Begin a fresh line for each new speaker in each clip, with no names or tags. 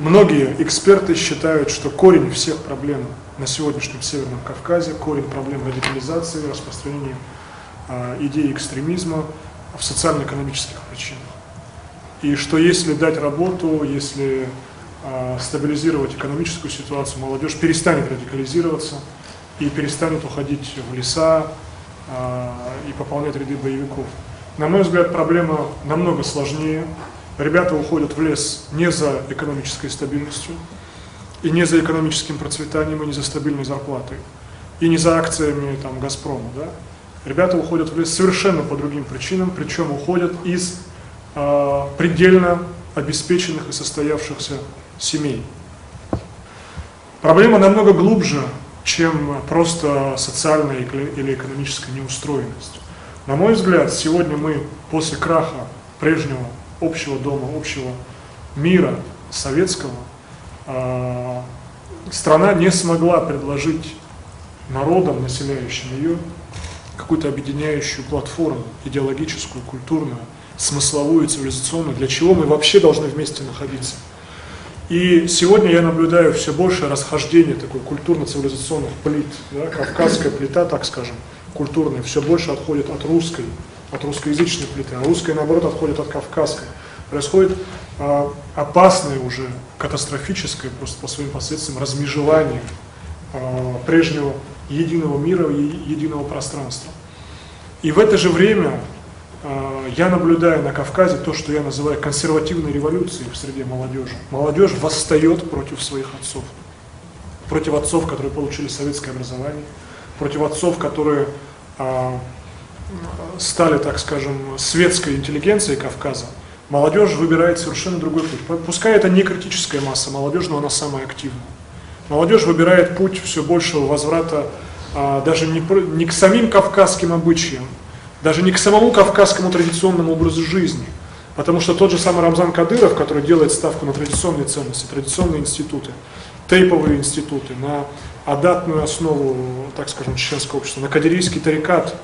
Многие эксперты считают, что корень всех проблем на сегодняшнем Северном Кавказе, корень проблем радикализации, распространения идей экстремизма в социально-экономических причинах. И что если дать работу, если стабилизировать экономическую ситуацию, молодежь перестанет радикализироваться и перестанет уходить в леса и пополнять ряды боевиков. На мой взгляд, проблема намного сложнее. Ребята уходят в лес не за экономической стабильностью, и не за экономическим процветанием, и не за стабильной зарплатой, и не за акциями Газпрома. Да? Ребята уходят в лес совершенно по другим причинам, причем уходят из предельно обеспеченных и состоявшихся семей. Проблема намного глубже, чем просто социальная или экономическая неустроенность. На мой взгляд, сегодня мы после краха прежнего общего дома, общего мира советского, страна не смогла предложить народам, населяющим ее, какую-то объединяющую платформу, идеологическую, культурную, смысловую, цивилизационную, для чего мы вообще должны вместе находиться. И сегодня я наблюдаю все большее расхождение такой культурно-цивилизационных плит. Да, кавказская плита, так скажем, культурная, все больше отходит от русскоязычной плиты, а русская, наоборот, отходит от кавказской. Происходит опасное уже, катастрофическое просто по своим последствиям размежевание прежнего единого мира и единого пространства. И в это же время я наблюдаю на Кавказе то, что я называю консервативной революцией в среде молодежи. Молодежь восстает против своих отцов. Против отцов, которые получили советское образование, против отцов, которые стали, так скажем, светской интеллигенцией Кавказа. Молодежь выбирает совершенно другой путь. Пускай это не критическая масса молодежи, но она самая активная. Молодежь выбирает путь все большего возврата даже не к самим кавказским обычаям, даже не к самому кавказскому традиционному образу жизни. Потому что тот же самый Рамзан Кадыров, который делает ставку на традиционные ценности, традиционные институты, тейповые институты, на адатную основу, так скажем, чеченского общества, на кадирийский тарикат,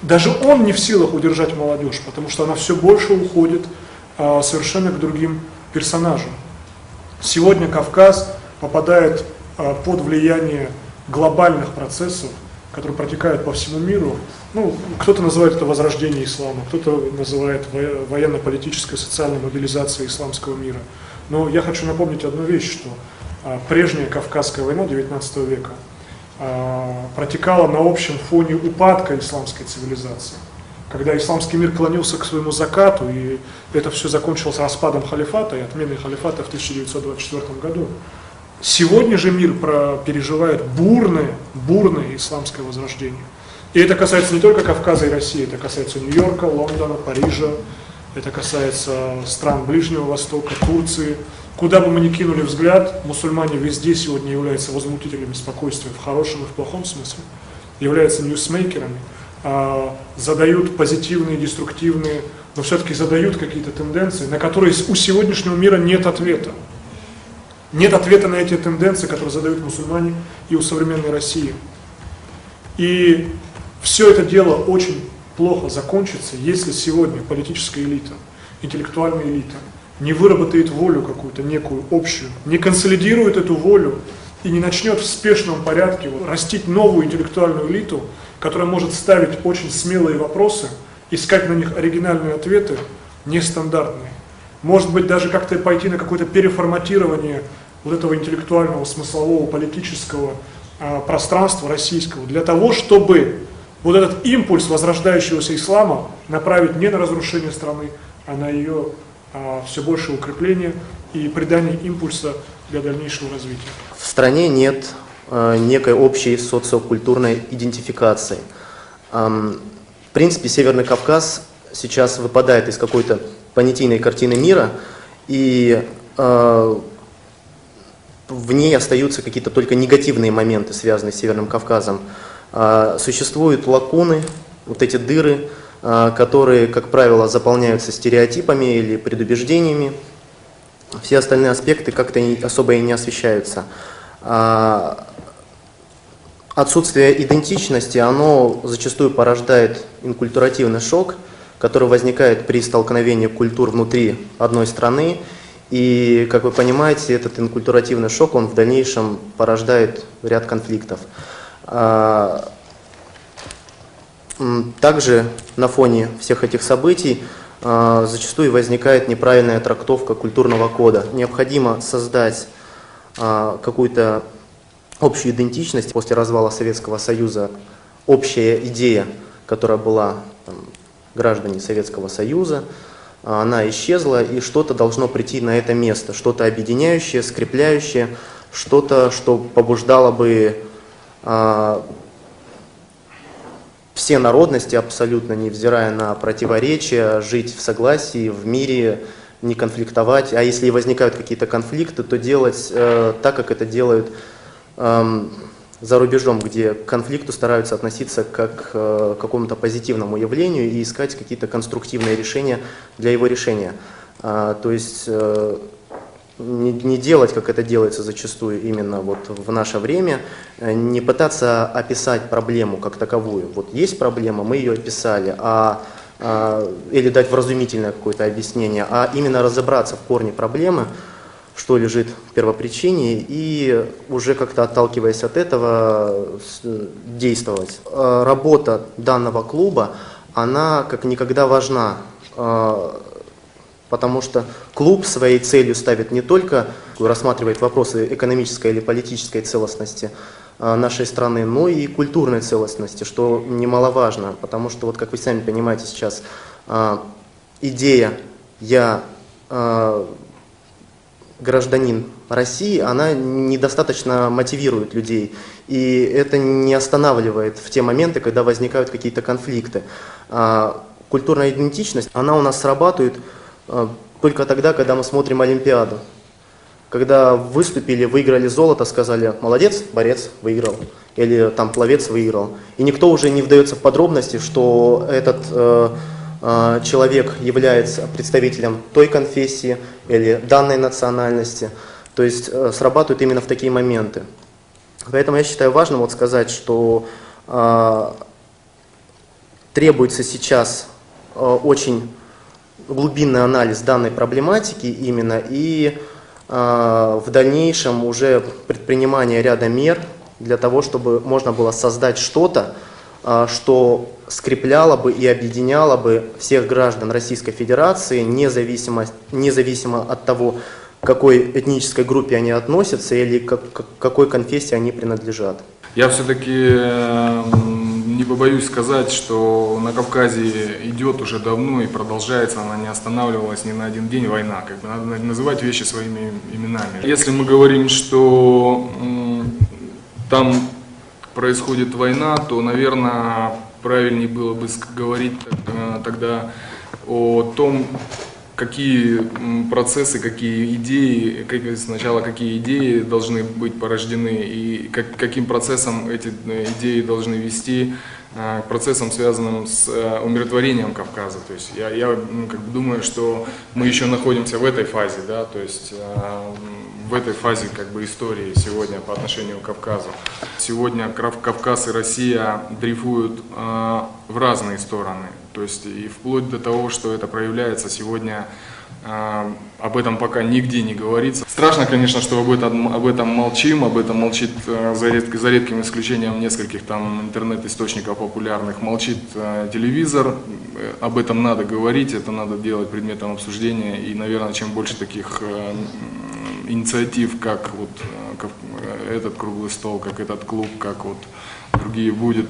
даже он не в силах удержать молодежь, потому что она все больше уходит совершенно к другим персонажам. Сегодня Кавказ попадает под влияние глобальных процессов, которые протекают по всему миру. Ну, кто-то называет это возрождение ислама, кто-то называет военно-политической, социальной мобилизацией исламского мира. Но я хочу напомнить одну вещь, что прежняя Кавказская война XIX века протекала на общем фоне упадка исламской цивилизации. Когда исламский мир клонился к своему закату, и это все закончилось распадом халифата и отменой халифата в 1924 году. Сегодня же мир переживает бурное исламское возрождение. И это касается не только Кавказа и России, это касается Нью-Йорка, Лондона, Парижа, это касается стран Ближнего Востока, Турции. Куда бы мы ни кинули взгляд, мусульмане везде сегодня являются возмутителями спокойствия в хорошем и в плохом смысле, являются ньюсмейкерами, задают позитивные, деструктивные, но все-таки задают какие-то тенденции, на которые у сегодняшнего мира нет ответа. Нет ответа на эти тенденции, которые задают мусульмане и у современной России. И все это дело очень плохо закончится, если сегодня политическая элита, интеллектуальная элита не выработает волю какую-то некую общую, не консолидирует эту волю и не начнет в спешном порядке растить новую интеллектуальную элиту, которая может ставить очень смелые вопросы, искать на них оригинальные ответы, нестандартные. Может быть, даже как-то пойти на какое-то переформатирование вот этого интеллектуального, смыслового, политического пространства российского, для того, чтобы вот этот импульс возрождающегося ислама направить не на разрушение страны, а на ее все большее укрепление и придание импульса для дальнейшего развития.
В стране нет некой общей социокультурной идентификации. В принципе, Северный Кавказ сейчас выпадает из какой-то понятийной картины мира, и в ней остаются какие-то только негативные моменты, связанные с Северным Кавказом. Существуют лакуны, вот эти дыры, которые, как правило, заполняются стереотипами или предубеждениями. Все остальные аспекты как-то особо и не освещаются. Отсутствие идентичности, оно зачастую порождает инкультуративный шок, который возникает при столкновении культур внутри одной страны. И, как вы понимаете, этот инкультуративный шок, он в дальнейшем порождает ряд конфликтов. Также на фоне всех этих событий зачастую возникает неправильная трактовка культурного кода. Необходимо создать какую-то общую идентичность. После развала Советского Союза общая идея, которая была граждане Советского Союза, она исчезла, и что-то должно прийти на это место, что-то объединяющее, скрепляющее, что-то, что побуждало бы все народности, абсолютно невзирая на противоречия, жить в согласии, в мире, не конфликтовать. А если и возникают какие-то конфликты, то делать так, как это делают за рубежом, где к конфликту стараются относиться как к какому-то позитивному явлению и искать какие-то конструктивные решения для его решения. То есть не делать, как это делается зачастую именно вот в наше время, не пытаться описать проблему как таковую. Вот есть проблема, мы ее описали, или дать вразумительное какое-то объяснение, а именно разобраться в корне проблемы, что лежит в первопричине, и уже как-то отталкиваясь от этого действовать. Работа данного клуба, она как никогда важна, потому что клуб своей целью ставит не только, рассматривает вопросы экономической или политической целостности нашей страны, но и культурной целостности, что немаловажно, потому что, вот как вы сами понимаете сейчас, идея «я гражданин России», она недостаточно мотивирует людей, и это не останавливает в те моменты, когда возникают какие-то конфликты. Культурная идентичность, она у нас срабатывает только тогда, когда мы смотрим Олимпиаду. Когда выступили, выиграли золото, сказали: молодец, борец выиграл, или там пловец выиграл. И никто уже не вдается в подробности, что этот человек является представителем той конфессии или данной национальности. То есть срабатывают именно в такие моменты. Поэтому я считаю важным вот сказать, что требуется сейчас очень глубинный анализ данной проблематики именно, и в дальнейшем уже предпринимание ряда мер для того, чтобы можно было создать что-то, что скрепляло бы и объединяло бы всех граждан Российской Федерации, независимо от того, к какой этнической группе они относятся или к какой конфессии они принадлежат.
Я все-таки не побоюсь сказать, что на Кавказе идет уже давно и продолжается, она не останавливалась ни на один день, война. Как бы надо называть вещи своими именами. Если мы говорим, что там происходит война, то, наверное, правильнее было бы говорить тогда о том, какие процессы, какие идеи, сначала какие идеи должны быть порождены и каким процессом эти идеи должны вести, к процессам, связанным с умиротворением Кавказа. То есть я думаю, что мы еще находимся в этой фазе, да, то есть в этой фазе как бы истории сегодня по отношению к Кавказу. Сегодня Кавказ и Россия дрейфуют в разные стороны. То есть и вплоть до того, что это проявляется сегодня, об этом пока нигде не говорится. Страшно, конечно, что об этом молчим, об этом молчит, за редким исключением нескольких там интернет-источников популярных, молчит телевизор. Об этом надо говорить, это надо делать предметом обсуждения. И, наверное, чем больше таких инициатив, как вот как этот круглый стол, как этот клуб, как вот другие будет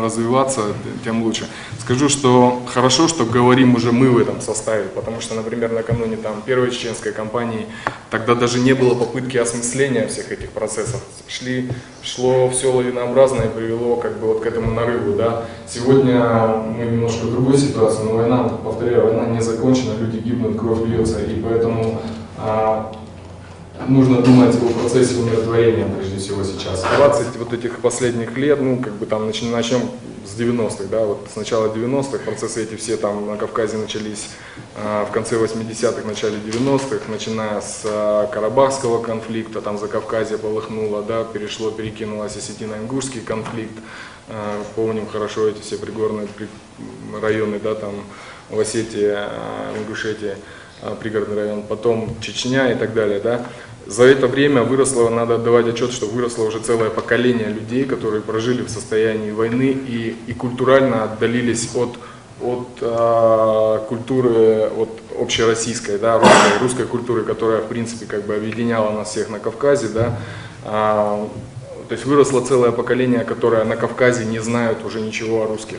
развиваться, тем лучше. Скажу, что хорошо, что говорим уже мы в этом составе, потому что, например, накануне там первой чеченской кампании тогда даже не было попытки осмысления всех этих процессов. Шло все лавинообразно и привело как бы вот к этому нарыву, да. Сегодня мы немножко в другой ситуации, но война, повторяю, война не закончена, люди гибнут, кровь льется, и поэтому нужно думать о процессе умиротворения, прежде всего, сейчас. 20 вот этих последних лет, ну, как бы там начнем с 90-х, да, вот с начала 90-х, процессы эти все там на Кавказе начались в конце 80-х, начале 90-х, начиная с Карабахского конфликта, там Закавказье полыхнуло, да, перекинулось Осетино-Ингушский конфликт, помним хорошо эти все пригорные районы, да, там в Осетии, Ингушетии. пригородный район, потом Чечня и так далее, да. За это время выросло, надо отдавать отчет, что выросло уже целое поколение людей, которые прожили в состоянии войны и культурально отдалились от культуры, от общероссийской, да, русской культуры, которая, в принципе, как бы объединяла нас всех на Кавказе, да. То есть выросло целое поколение, которое на Кавказе не знают уже ничего о русских,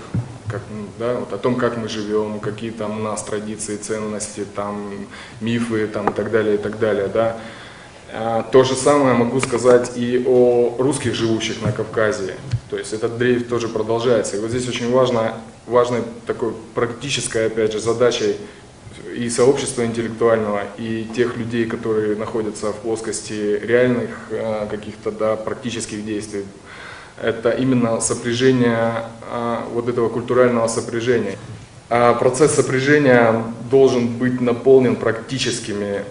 да, вот о том, как мы живем, какие там у нас традиции, ценности, там, мифы там, и так далее, да. То же самое могу сказать и о русских, живущих на Кавказе. То есть этот дрейф тоже продолжается. И вот здесь очень важной такой практической, опять же, задачей и сообщества интеллектуального, и тех людей, которые находятся в плоскости реальных каких-то, да, практических действий, это именно сопряжение, вот этого культурального сопряжения. Процесс сопряжения должен быть наполнен практическими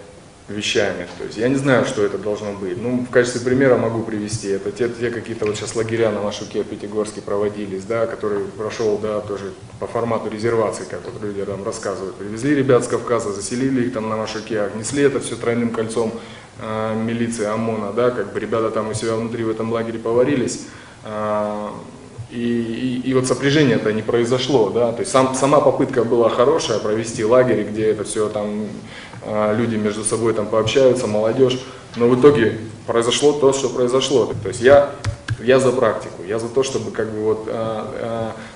вещами. То есть я не знаю, что это должно быть. Ну, в качестве примера могу привести. Это те какие-то вот сейчас лагеря на Машуке в Пятигорске проводились, да, который прошел, да, тоже по формату резервации, как вот люди там рассказывают. Привезли ребят с Кавказа, заселили их там на Машуке, отнесли это все тройным кольцом милиции, ОМОНа, да, как бы ребята там у себя внутри в этом лагере поварились. И вот сопряжение-то не произошло, да, то есть сама попытка была хорошая провести лагерь, где это все там люди между собой там пообщаются, молодежь, но в итоге произошло то, что произошло. То есть я за практику, я за то, чтобы как бы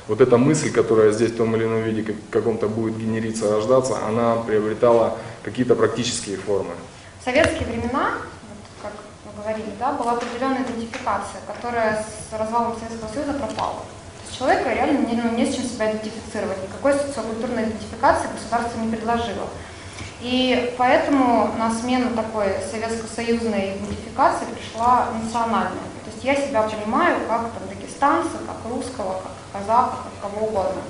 вот эта мысль, которая здесь в том или ином виде каком-то будет генериться, рождаться, она приобретала какие-то практические формы.
В советские времена, вот, как мы говорили, да, была определенная идентификация, которая с развалом Советского Союза пропала. То есть человека реально не с чем себя идентифицировать, никакой социокультурной идентификации государство не предложило. И поэтому на смену такой советско-союзной идентификации пришла национальная. То есть я себя понимаю как там, дагестанца, как русского, как казаха, как кого угодно.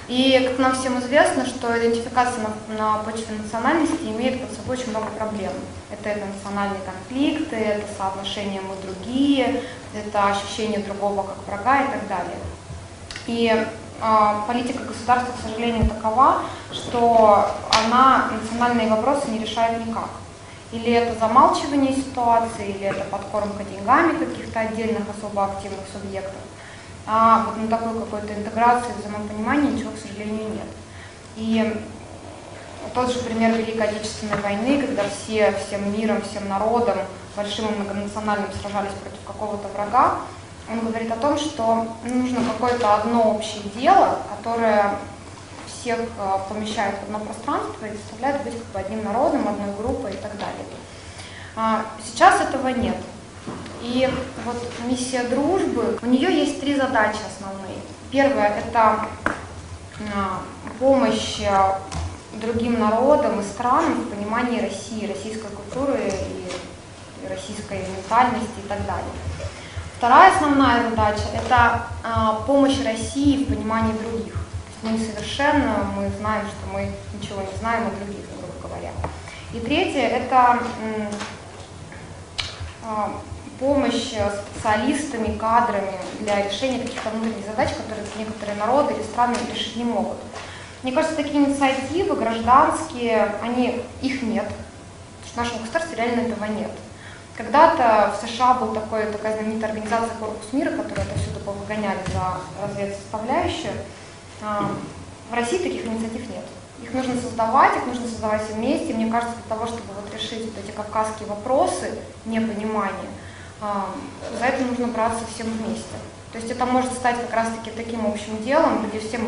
И как нам всем известно, что идентификация на почве национальности имеет под собой очень много проблем. Это национальные конфликты, это соотношение мы другие, это ощущение другого как врага и так далее. И политика государства, к сожалению, такова, что она национальные вопросы не решает никак. Или это замалчивание ситуации, или это подкормка деньгами каких-то отдельных особо активных субъектов. А вот на такой какой-то интеграции, взаимопонимания ничего, к сожалению, нет. И тот же пример Великой Отечественной войны, когда всем миром, всем народом, большим и многонациональным сражались против какого-то врага, он говорит о том, что нужно какое-то одно общее дело, которое всех помещает в одно пространство и заставляет быть как бы одним народом, одной группой и так далее. Сейчас этого нет. И вот миссия дружбы, у нее есть 3 задачи основные. Первое – это помощь другим народам и странам в понимании России, российской культуры и российской ментальности и так далее. Вторая основная задача – это помощь России в понимании других. Мы несовершенны, мы знаем, что мы ничего не знаем о других, грубо говоря. И третье – это помощь специалистами, кадрами для решения каких-то внутренних задач, которые некоторые народы или страны решить не могут. Мне кажется, такие инициативы гражданские, их нет. Потому что в нашем государстве реально этого нет. Когда-то в США была такая знаменитая организация «Корпус мира», которая отовсюду повыгоняли за разведсоставляющую. В России таких инициатив нет. Их нужно создавать все вместе. Мне кажется, для того, чтобы вот решить вот эти кавказские вопросы, непонимания, за это нужно браться всем вместе. То есть это может стать как раз-таки таким общим делом, где все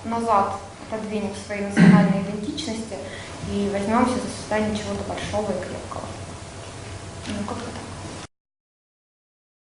назад отодвинем свои национальные идентичности и возьмемся за создание чего-то большого и крепкого. Ну, как-то так.